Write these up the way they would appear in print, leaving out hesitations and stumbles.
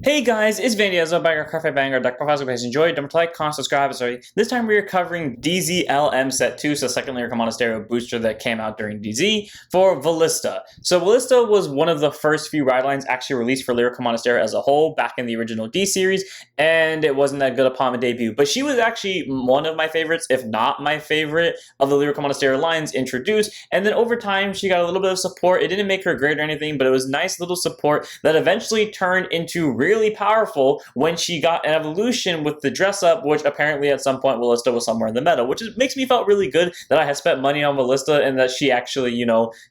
Hey guys, it's Van Diesel, Banger Cafe Banger, Deck Professor. Please enjoy, don't like, comment, subscribe. Sorry. This time we are covering DZLM Set 2, so second Lyrical Monasterio booster that came out during DZ for Wilista. So Wilista was one of the first few ride lines actually released for Lyrical Monasterio as a whole back in the original D series, and it wasn't that good upon the debut. But she was actually one of my favorites, if not my favorite, of the Lyrical Monasterio lines introduced, and then over time she got a little bit of support. It didn't make her great or anything, but it was nice little support that eventually turned into really powerful when she got an evolution with the dress up, which apparently at some point Wilista was somewhere in the meta, which makes me felt really good that I had spent money on Wilista and that she actually,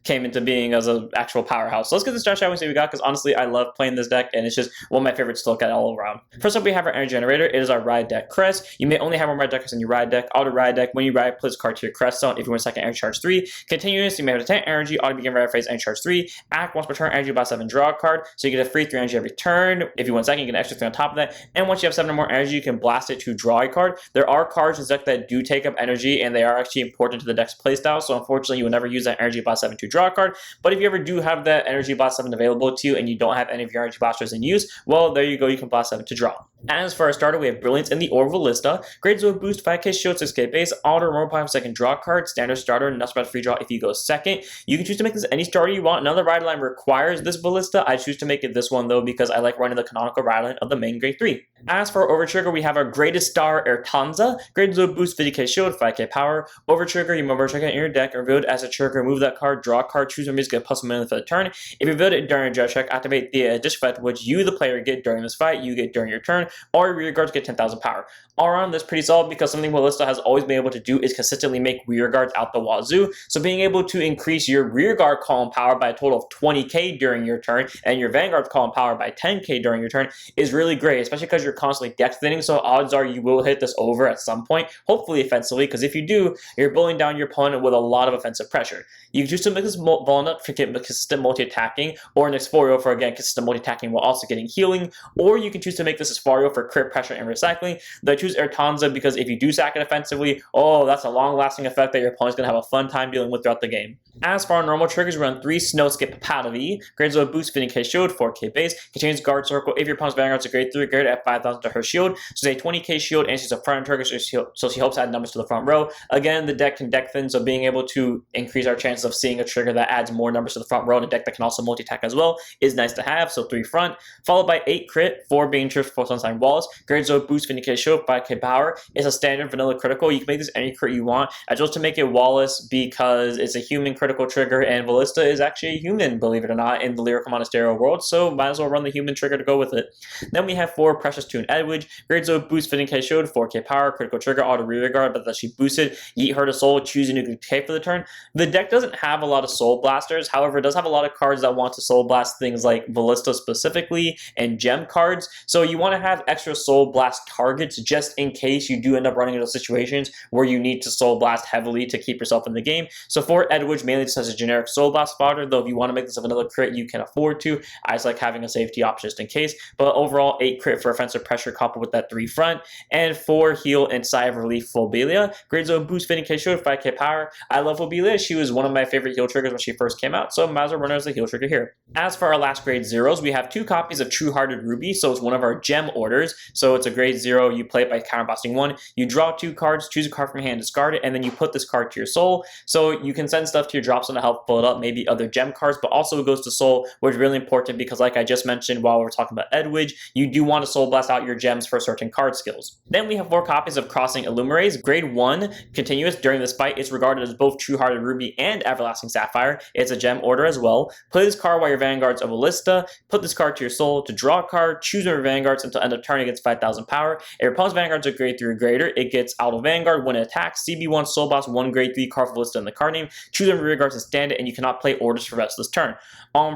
came into being as an actual powerhouse. So let's get the start shot we see we got, because honestly I love playing this deck and it's just one of my favorites to look at all around. First up we have our energy generator. It is our ride deck crest. You may only have one ride deck in your ride deck. Auto ride deck, when you ride, place a card to your crest zone. If you want second energy, charge 3. Continuous, you may have a 10 energy. Auto begin ride phase, energy charge 3. Act once per turn, energy by 7, draw a card. So you get a free 3 energy every turn. If you want second, you get an extra 3 on top of that. And once you have 7 or more energy, you can blast it to draw a card. There are cards in this deck that do take up energy, and they are actually important to the deck's playstyle. So unfortunately, you will never use that energy blast 7 to draw a card. But if you ever do have that energy blast 7 available to you and you don't have any of your energy blasters in use, well, there you go. You can blast 7 to draw. As for our starter, we have Brilliance in the Orb Lista. Great Zone boost, 5k shield, 6k base, auto remote power second draw card, standard starter, not about free draw if you go second. You can choose to make this any starter you want. Another ride line requires this Ballista. I choose to make it this one though because I like running the canonical ride line of the main grade 3. As for our Overtrigger, we have our Greatest Star Ertanza. Great Zone boost, 50k shield, 5k power. Overtrigger, you remove Overtrigger in your deck, revealed as a trigger, remove that card, draw a card, choose a music, get plus 1 minute for the turn. If you revealed it during a judge check, activate the addition effect, which you, the player, get during this fight, you get during your turn, or your rear guards get 10,000 power. All around, this pretty solid because something Wilista has always been able to do is consistently make rear guards out the wazoo. So being able to increase your rear guard column power by a total of 20k during your turn and your vanguard column power by 10k during your turn is really great, especially because you're constantly deck thinning. So odds are you will hit this over at some point, hopefully offensively, because if you do, you're bullying down your opponent with a lot of offensive pressure. You can choose to make this vulnerable for consistent multi-attacking, or an Explorio for, again, consistent multi-attacking while also getting healing, or you can choose to make this Explorio for crit pressure and recycling. Though I choose Ertanza because if you do sack it offensively, oh, that's a long-lasting effect that your opponent's going to have a fun time dealing with throughout the game. As for our normal triggers, we run 3 Snow Skip Padavi, Great Zone boost, 50k shield, 4k base, contains guard circle. If your opponent's vanguard's a grade 3, grade at 5,000 to her shield, so it's a 20k shield, and she's a front trigger, so she helps add numbers to the front row. Again, the deck can deck thin, so being able to increase our chances of seeing a trigger that adds more numbers to the front row in a deck that can also multi-attack as well is nice to have. So 3 front, followed by 8 crit, 4 being trips for Sunshine Walls, Great Zone boost, 50k shield, 5k power. It's a standard vanilla critical. You can make this any crit you want. I chose to make it Wallace because it's a human critical trigger, and Wilista is actually a human, believe it or not, in the Lyrical Monasterio world, so might as well run the human trigger to go with it. Then we have 4 Precious Tune Edwidge, Great Zone boost, 50k shield, 4k power, critical trigger, auto rear guard, but that she boosted, yeet her to soul, choose a new K for the turn. The deck doesn't have a lot of soul blasters, however, it does have a lot of cards that want to soul blast things like Wilista specifically and gem cards, so you want to have extra soul blast targets just in case you do end up running into situations where you need to soul blast heavily to keep yourself in the game. So for Edwidge, mainly just as a generic soul blast fodder, though if you want to make this of another crit, you can afford to. I just like having a safety option just in case. But overall, 8 crit for offensive pressure coupled with that 3 front, and 4 heal and sigh of relief Phobelia. Great Zone boost, 50k shield, 5k power. I love Phobelia. She was one of my favorite heal triggers when she first came out, so might as well run her as a heal trigger here. As for our last grade zeros, we have 2 copies of True Hearted Ruby, so it's one of our gem orders. So it's a grade 0. You play it by counterblasting 1. You draw 2 cards, choose a card from your hand, discard it, and then you put this card to your soul. So you can send stuff to your drop zone to help pull it up, maybe other gem cards, but also it goes to soul, which is really important because like I just mentioned while we're talking about Edwidge, you do want to soul blast out your gems for certain card skills. Then we have 4 copies of Crossing Illumerays, grade 1, continuous. During this fight, it's regarded as both True Hearted Ruby and Everlasting Sapphire. It's a gem order as well. Play this card while your vanguard's of a Lista, put this card to your soul to draw a card, choose one of your vanguards until end of turn, it gets 5,000 power. If your opponent's vanguard's a grade 3 or greater, it gets out of vanguard when it attacks, CB1 soul blast 1 grade 3 card for Lista in the card name, choose one of your rear guards and stand it, and you cannot play orders for the rest of this turn.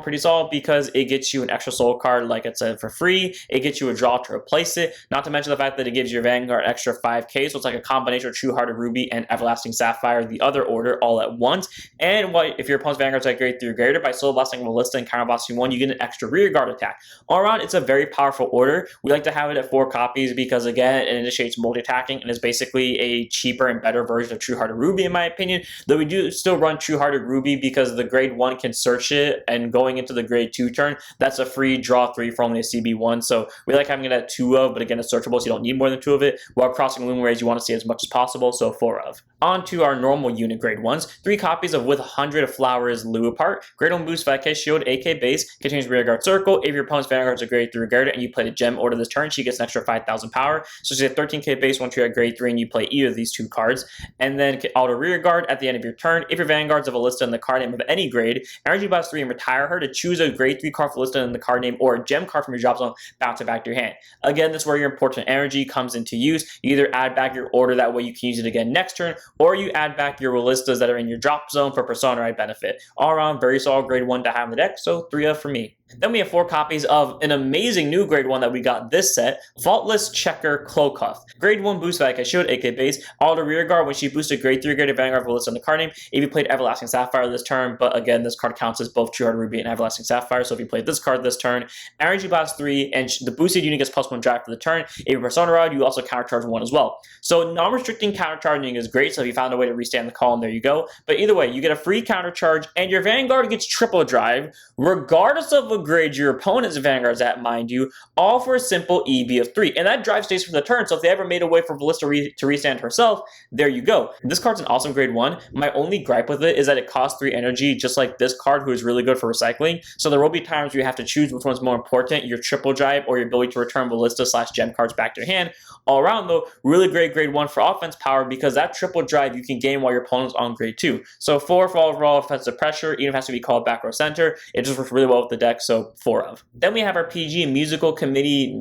Pretty solid because it gets you an extra soul card, like I said, for free. It gets you a draw to to replace it, not to mention the fact that it gives your Vanguard an extra 5k, so it's like a combination of True Hearted Ruby and Everlasting Sapphire, the other order, all at once. And if your opponent's Vanguard's at grade 3 or greater, by Soul Blasting Wilista and Counter Blasting 1, you get an extra rear guard attack. All around, it's a very powerful order. We like to have it at 4 copies because, again, it initiates multi-attacking and is basically a cheaper and better version of True Hearted Ruby, in my opinion. Though we do still run True Hearted Ruby because the grade 1 can search it, and going into the grade 2 turn, that's a free draw 3 for only a CB1. So we like having it at 2 of, but again, it's searchable, so you don't need more than 2 of it. While crossing Luminaries, you want to see as much as possible, so 4 of. On to our normal unit grade 1s. 3 copies of With 100 Flowers Leopard. Grade 1 boost 5k shield, AK base, contains rearguard circle. If your opponent's Vanguard's a grade 3 or greater and you played a gem order this turn, she gets an extra 5,000 power. So she's at 13k base once you're at grade 3 and you play either of these 2 cards. And then auto rearguard at the end of your turn. If your Vanguard's of a list in the card name of any grade, energy blast 3 and retire her to choose a grade 3 card for listed in the card name or a gem card from your drop zone, bounce it back to your hand. Again, this is where your important energy comes into use. You either add back your order, that way you can use it again next turn, or you add back your Wilistas that are in your drop zone for Persona Ride benefit. All around, very solid grade 1 to have in the deck, so 3 of for me. Then we have 4 copies of an amazing new grade 1 that we got this set, Faultless Checker Cloakhuff. Grade 1 boost like I showed, AK base, auto rearguard when she boosted grade 3 grade Vanguard Wilista on the card name. If you played Everlasting Sapphire this turn, but again, this card counts as both True Hearted Ruby and Everlasting Sapphire, so if you played this card this turn, Energy Blast 3, and the boosted unit gets +1 drive for the turn. If you Persona Ride, you also countercharge 1 as well. So non-restricting countercharging is great, so if you found a way to restand the column, there you go. But either way, you get a free countercharge, and your Vanguard gets triple drive, regardless of what grade your opponent's Vanguard's at, mind you, all for a simple EB of 3. And that drive stays for the turn, so if they ever made a way for Wilista to restand herself, there you go. This card's an awesome grade 1. My only gripe with it is that it costs 3 energy, just like this card, who is really good for recycling. So there will be times where you have to choose which one's more important, your triple drive or your ability to return Wilista/gem cards back to your hand. All around, though, really great grade 1 for offense power, because that triple drive you can gain while your opponent's on grade 2. So 4 for overall offensive pressure, even if it has to be called back row center. It just works really well with the deck, so 4 of. Then we have our PG Musical Committee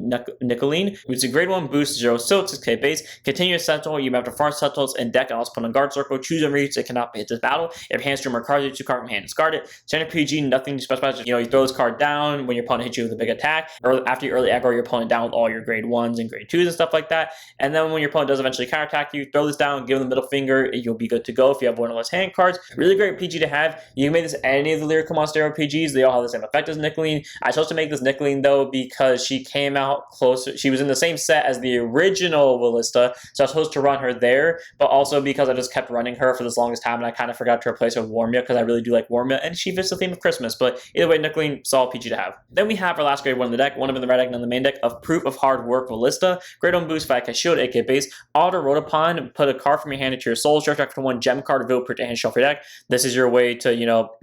Nicoline, which is a grade 1 boost, 0 silt, 6k base, continuous sentinel. You have to farm sentinels in deck and also put on guard circle. Choose and reach, it cannot be hit this battle. If hand stream or cards, you 2 cards from hand, discard it. Standard PG, nothing specified. You throw this card down when your opponent hits you with a big attack, or after you early aggro your opponent down with all your grade 1s and grade 2s and stuff like that. And then when your opponent does eventually counterattack you, throw this down, give them the middle finger, you'll be good to go if you have one or less hand cards. Really great PG to have. You can make this any of the Lyrical Monasterio PGs. They all have the same effect as Nicoline. I chose to make this Nicoline, though, because she came out closer. She was in the same set as the original Wilista, so I was supposed to run her there, but also because I just kept running her for this longest time, and I kind of forgot to replace her with Warmia, because I really do like Warmia, and she fits the theme of Christmas. But either way, Nicoline, solid PG to have. Then we have our last grade 1 in the deck, one of them in the red deck and on the main deck, of Proof of Hard Work Wilista. Grade 1 boost 5k shield, AK base, auto road upon, put a card from your hand into your soul, stretch after 1 gem card, reveal, put your hand, shuffle your deck. This is your way to,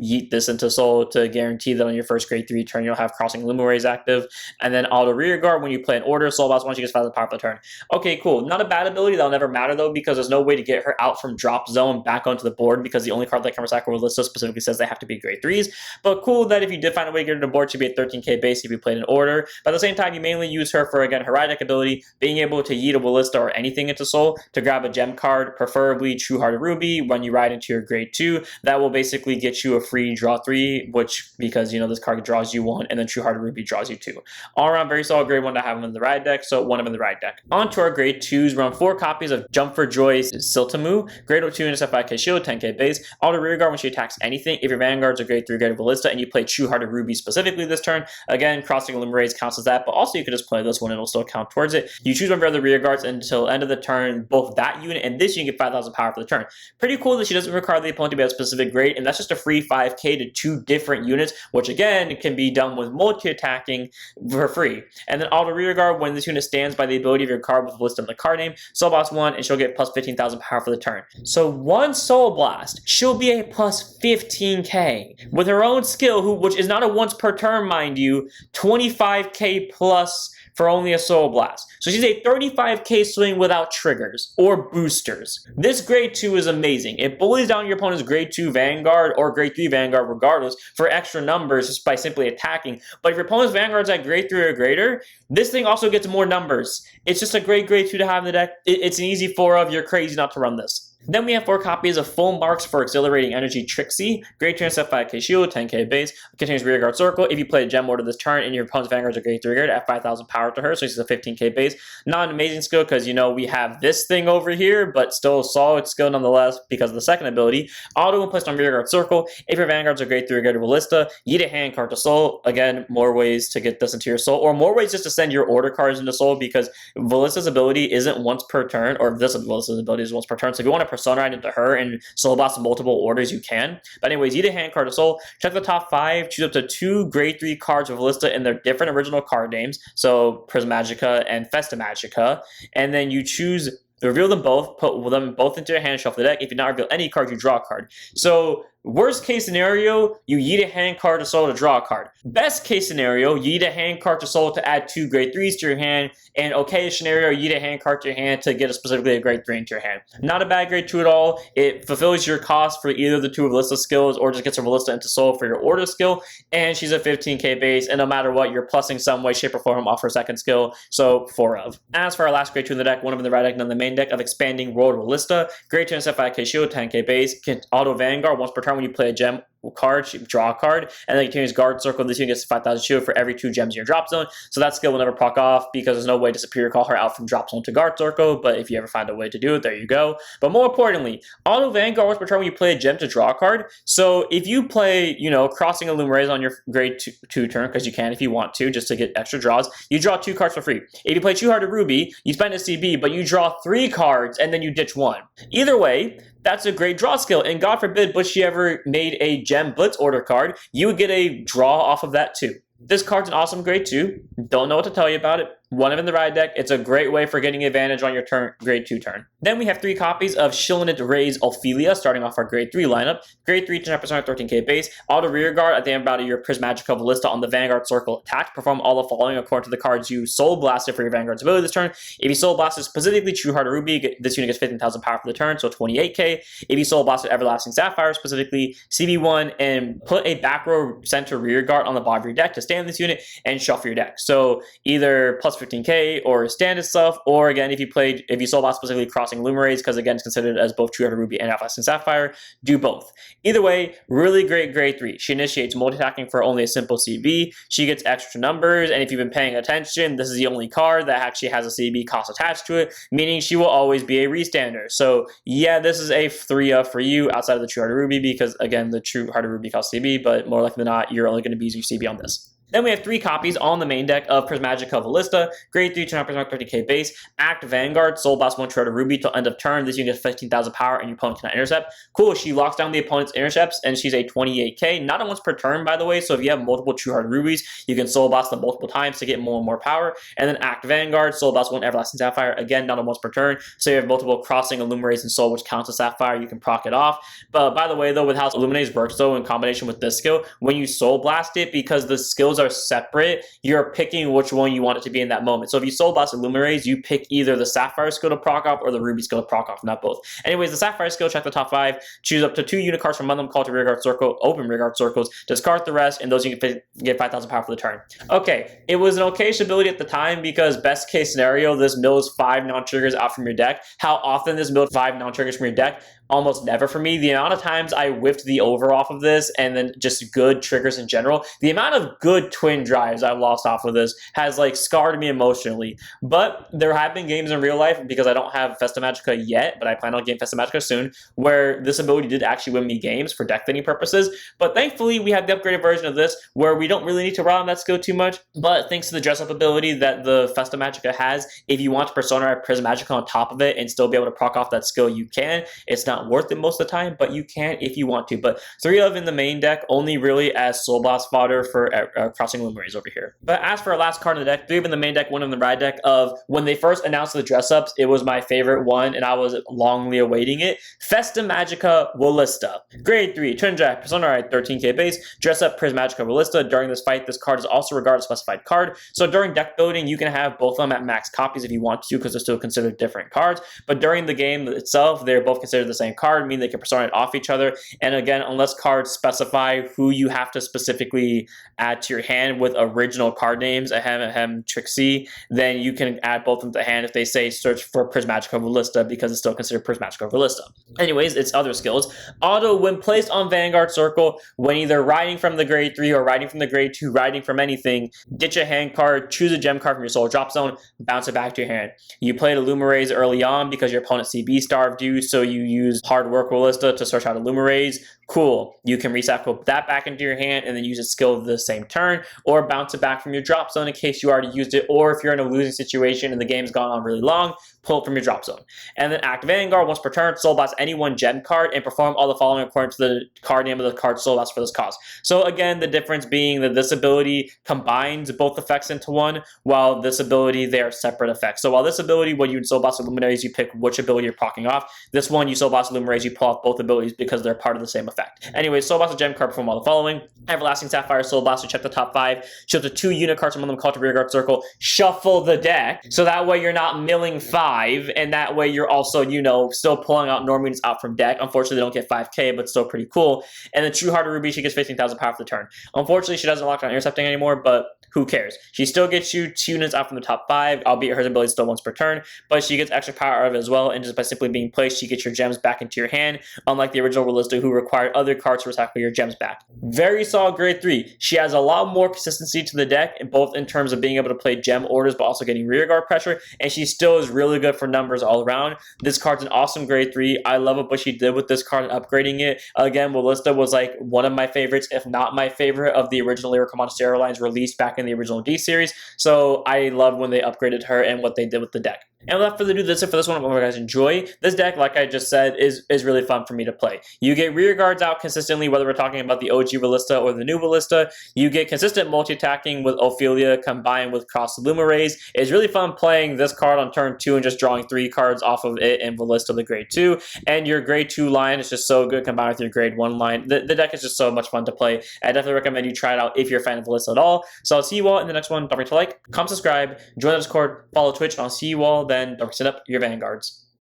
yeet this into soul to guarantee that on your first grade 3 turn, you'll have Crossing Luminaries active. And then auto rear guard, when you play an order, soul blast once she gets 5,000 power for the turn. Okay, cool. Not a bad ability. That'll never matter, though, because there's no way to get her out from drop zone back onto the board, because the only card that can recycle Wilista specifically says they have to be grade 3s. But cool that if you did find a way to get her to the board, she'd be at 13k base if you played an order. But at the same time, you mainly use her for, again, her ride deck ability, being able to yeet a Wilista or anything into soul to grab a gem card, preferably True Hearted Ruby, when you ride into your grade 2. That will basically get you a free draw 3, which, because, this card draws you 1, and then True Hearted Ruby draws you 2. All around, very solid grade 1 to have them in the ride deck, so 1 of them in the ride deck. On to our grade 2s, we're on 4 copies of Jump for Joy's Siltamu. Grade 2 intercept 5k shield, 10k base, auto rearguard when she attacks anything. If your Vanguard's a grade 3 grade Wilista and you play True Hearted Ruby specifically this turn, again, Crossing Luminaries counts as that, but also you could just play this one, it'll still count towards it. You choose one of your other rearguards until end of the turn, both that unit and this unit get 5,000 power for the turn. Pretty cool that she doesn't require the opponent to be at a specific grade, and that's just a free 5k to 2 different units, which again can be done with multi-attacking for free. And then auto rearguard when this unit stands by the ability of your card with a list of the card name, Soul Blast 1, and she'll get plus 15,000 power for the turn. So 1 Soul Blast, she'll be a plus 15k with her own skill, which is not a once per turn, mind you, 25k plus for only a Soul Blast. So she's a 35k swing without triggers or boosters. This grade 2 is amazing. It bullies down your opponent's grade 2 Vanguard or grade 3 Vanguard regardless for extra numbers just by simply attacking. But if your opponent's Vanguard's at grade 3 or greater, this thing also gets more numbers. It's just a great grade 2 to have in the deck. It's an easy 4 of, you're crazy not to run this. Then we have 4 copies of Full Marks for Exhilarating Energy Trixie. Grade 2 intercept, 5k shield, 10k base. Contains rear guard circle. If you play a gem order this turn and your opponent's vanguards are grade 3 guard, add 5,000 power to her, so she's a 15k base. Not an amazing skill because, you know, we have this thing over here, but still a solid skill nonetheless because of the second ability. Auto when placed on rear guard circle. If your vanguards are grade 3 guard Wilista, yeet a hand card to soul. Again, more ways to get this into your soul, or more ways just to send your order cards into soul because Wilista's ability isn't once per turn, or this Wilista's ability is once per turn. So if you want to persona into her and soul blast multiple orders, you can. But anyways, eat a hand card of soul. Check the top 5. Choose up to 2 grade 3 cards of Wilista in their different original card names. So Prismagica and Festamagica. And then you choose, reveal them both, put them both into your hand, shuffle the deck. If you not reveal any card, you draw a card. So worst case scenario, you yeet a hand card to soul to draw a card. Best case scenario, you yeet a hand card to soul to add 2 grade 3s to your hand. And okay scenario, you yeet a hand card to your hand to get specifically a grade 3 into your hand. Not a bad grade 2 at all. It fulfills your cost for either the 2 Wilista skills or just gets a Wilista into soul for your order skill. And she's a 15k base, and no matter what, you're plussing some way, shape, or form off her second skill. So 4 of. As for our last grade 2 in the deck, one of them in the right deck and on the main deck of Expanding World Wilista. Grade 2 intercept, 5k shield, 10k base. Can auto Vanguard once per turn when you play a gem card, draw a card, and then continues guard circle. This unit gets 5,000 shield for every 2 gems in your drop zone. So that skill will never proc off because there's no way to superior call her out from drop zone to guard circle. But if you ever find a way to do it, there you go. But more importantly, auto Vanguard once per turn when you play a gem to draw a card. So if you play, you know, Crossing Illuminaries on your grade 2 turn, because you can if you want to, just to get extra draws, you draw 2 cards for free. If you play Two Hearted Ruby, you spend a CB, but you draw 3 cards and then you ditch 1. Either way, that's a great draw skill, and God forbid Bushy ever made a Gem Blitz order card, you would get a draw off of that too. This card's an awesome grade 2. Don't know what to tell you about it. One of in the ride deck. It's a great way for getting advantage on your turn, grade 2 turn. Then we have 3 copies of Shillinit Ray's Ophelia, starting off our grade 3 lineup. Grade 3, 10% 13k base. Auto rear guard at the end of your Prismagica Wilista on the Vanguard Circle attack. Perform all the following according to the cards you soul blasted for your Vanguard's ability this turn. If you soul blasted specifically True Heart Ruby, this unit gets 15,000 power for the turn, so 28k. If you soul blasted Everlasting Sapphire specifically, CB1, and put a back row center rear guard on the bottom of your deck to stand this unit and shuffle your deck. So either plus 15k or stand itself, or again, if you soul blast specifically Crossing Luminaries, because again, it's considered as both True Heart Ruby and Everlasting Sapphire, do both. Either way, really great grade 3. She initiates multi-attacking for only a simple CB. She gets extra numbers, and if you've been paying attention, this is the only card that actually has a CB cost attached to it, meaning she will always be a restander. So yeah, this is a 3 for you outside of the True Heart Ruby, because again, the True Heart Ruby costs CB, but more likely than not, you're only going to be using CB on this. Then we have 3 copies on the main deck of Prismagica Wilista. Grade 3, 10% 30k base. Act Vanguard, Soul Blast 1 True Heart Ruby till end of turn. This unit gets 15,000 power and your opponent cannot intercept. Cool, she locks down the opponent's intercepts and she's a 28k. Not a once per turn, by the way, so if you have multiple True Heart Rubies, you can Soul Blast them multiple times to get more and more power. And then Act Vanguard, Soul Blast 1 Everlasting Sapphire. Again, not a once per turn, so you have multiple Crossing Illuminaries and Soul, which counts as Sapphire. You can proc it off. But by the way, though, with how Illuminaries works, though, in combination with this skill, when you Soul Blast it, because the skills are separate, you're picking which one you want it to be in that moment. So if you soul blast Illuminaries, you pick either the Sapphire skill to proc off or the Ruby skill to proc off, not both. Anyways, the Sapphire skill, check the top 5, choose up to 2 unit cards from among them, call to rear guard circle, open rear guard circles, discard the rest, and those you can get 5,000 power for the turn. Okay, it was an okay ability at the time because best case scenario, this mills 5 non-triggers out from your deck. How often this milled 5 non-triggers from your deck? Almost never for me. The amount of times I whiffed the over off of this and then just good triggers in general, the amount of good twin drives I've lost off of this has like scarred me emotionally. But there have been games in real life, because I don't have Festamagica yet, but I plan on getting Festamagica soon, where this ability did actually win me games for deck thinning purposes. But thankfully we have the upgraded version of this where we don't really need to rely on that skill too much. But thanks to the dress up ability that the Festamagica has, if you want to persona Prismagica on top of it and still be able to proc off that skill, you can. It's not worth it most of the time, but you can if you want to. But 3 of in the main deck, only really as Soul Blast fodder for Crossing Luminaries over here. But as for our last card in the deck, 3 of in the main deck, 1 in the ride deck of when they first announced the dress ups, it was my favorite one and I was longly awaiting it. Festamagica Wilista. Grade 3, turn jack, persona ride, 13k base, dress up Prismagica Wilista. During this fight, this card is also regarded as a specified card. So during deck building, you can have both of them at max copies if you want to, because they're still considered different cards. But during the game itself, they're both considered the same same card, meaning they can persona it off each other. And again, unless cards specify who you have to specifically add to your hand with original card names, Ahem, Trixie, then you can add both of them to hand if they say search for Prismagica Wilista, because it's still considered Prismagica Wilista. Anyways, its other skills. Auto, when placed on Vanguard Circle, when either riding from the grade 3 or riding from the grade 2, riding from anything, ditch a hand card, choose a gem card from your soul drop zone, bounce it back to your hand. You played a Lumeraze early on because your opponent CB starved you, so you use Hard Work Wilista to search out a Lumeraze. Cool. You can recycle that back into your hand and then use its skill the same turn, or bounce it back from your drop zone in case you already used it, or if you're in a losing situation and the game's gone on really long, pull it from your drop zone. And then act Vanguard once per turn, soul blast any one gem card, and perform all the following according to the card name of the card soul blast for this cause. So again, the difference being that this ability combines both effects into one, while this ability, they are separate effects. So while this ability, when you soul blast the Luminaries, you pick which ability you're proccing off. This one, you soul blast the Luminaries, you pull off both abilities because they're part of the same effect. Anyway, soul blast a gem card, perform all the following. Everlasting Sapphire, soul blast, check the top 5, shift the 2 unit cards from one of them called to rear guard circle, shuffle the deck, so that way you're not milling 5, and that way you're also, you know, still pulling out normal units out from deck. Unfortunately, they don't get 5k, but still pretty cool. And the True Heart of Ruby, she gets 15,000 power for the turn. Unfortunately, she doesn't lock on intercepting anymore, but who cares? She still gets you 2 units out from the top 5, albeit her ability is still once per turn, but she gets extra power out of it as well, and just by simply being placed, she gets your gems back into your hand, unlike the original Wilista, who required other cards to recycle your gems back. Very solid grade 3. She has a lot more consistency to the deck, both in terms of being able to play gem orders, but also getting rear guard pressure, and she still is really good for numbers all around. This card's an awesome grade 3. I love what she did with this card and upgrading it. Again, Wilista was like one of my favorites, if not my favorite, of the original Lyrical Monasterio lines released back in the original D series. So I love when they upgraded her and what they did with the deck. And without further ado, that's it for this one. I hope you guys enjoy. This deck, like I just said, is really fun for me to play. You get rear guards out consistently, whether we're talking about the OG Wilista or the new Wilista. You get consistent multi-attacking with Ophelia combined with Cross Lumeraze. It's really fun playing this card on turn 2 and just drawing 3 cards off of it in Wilista, the grade 2. And your grade 2 line is just so good combined with your grade 1 line. The deck is just so much fun to play. I definitely recommend you try it out if you're a fan of Wilista at all. So I'll see you all in the next one. Don't forget to like, comment, subscribe, join the Discord, follow Twitch, and I'll see you all then. Don't forget to set up your Vanguards.